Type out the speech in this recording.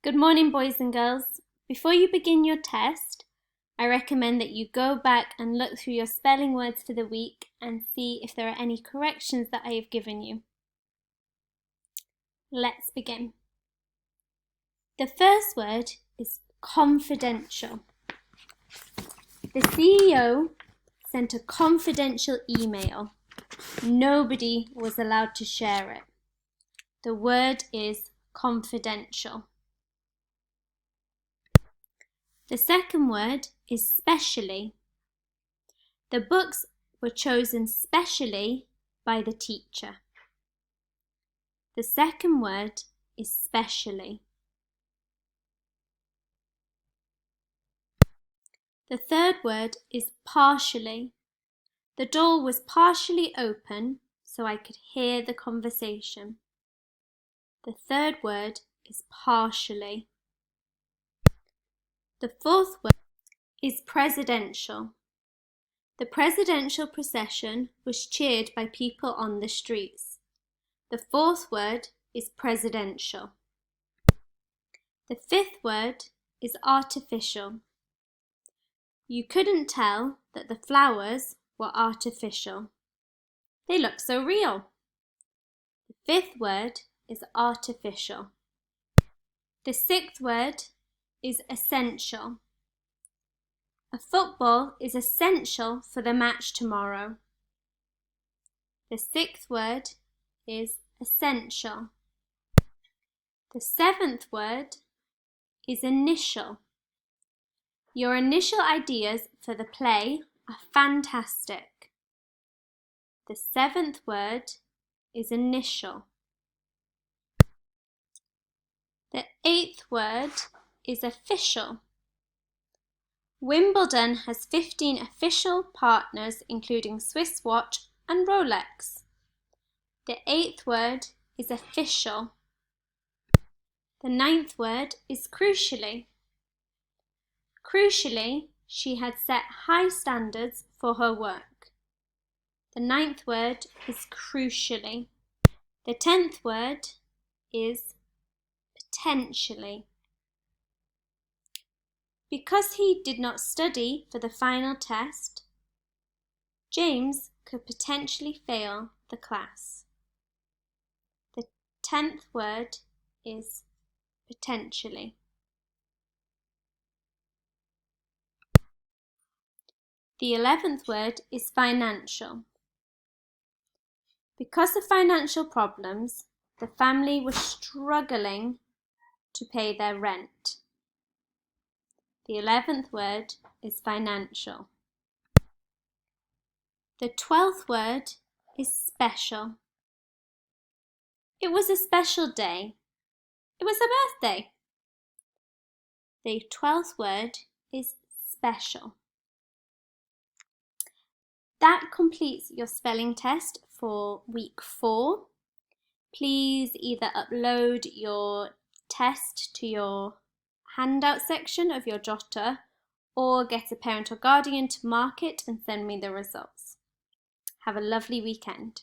Good morning, boys and girls. Before you begin your test, I recommend that you go back and look through your spelling words for the week and see if there are any corrections that I have given you. Let's begin. The first word is confidential. The CEO sent a confidential email. Nobody was allowed to share it. The word is confidential. The second word is specially. The books were chosen specially by the teacher. The second word is specially. The third word is partially. The door was partially open so I could hear the conversation. The third word is partially. The fourth word is presidential. The presidential procession was cheered by people on the streets. The fourth word is presidential. The fifth word is artificial. You couldn't tell that the flowers were artificial. They look so real. The fifth word is artificial. The sixth word is essential. A football is essential for the match tomorrow. The sixth word is essential. The seventh word is initial. Your initial ideas for the play are fantastic. The seventh word is initial. The eighth word is official. Wimbledon has 15 official partners, including Swiss Watch and Rolex. The eighth word is official. The ninth word is crucially. Crucially, she had set high standards for her work. The ninth word is crucially. The 10th word is potentially. Because he did not study for the final test, James could potentially fail the class. The 10th word is potentially. The 11th word is financial. Because of financial problems, the family was struggling to pay their rent. The 11th word is financial. The 12th word is special. It was a special day. It was a birthday. The 12th word is special. That completes your spelling test for week 4. Please either upload your test to your handout section of your jotter or get a parent or guardian to mark it and send me the results. Have a lovely weekend.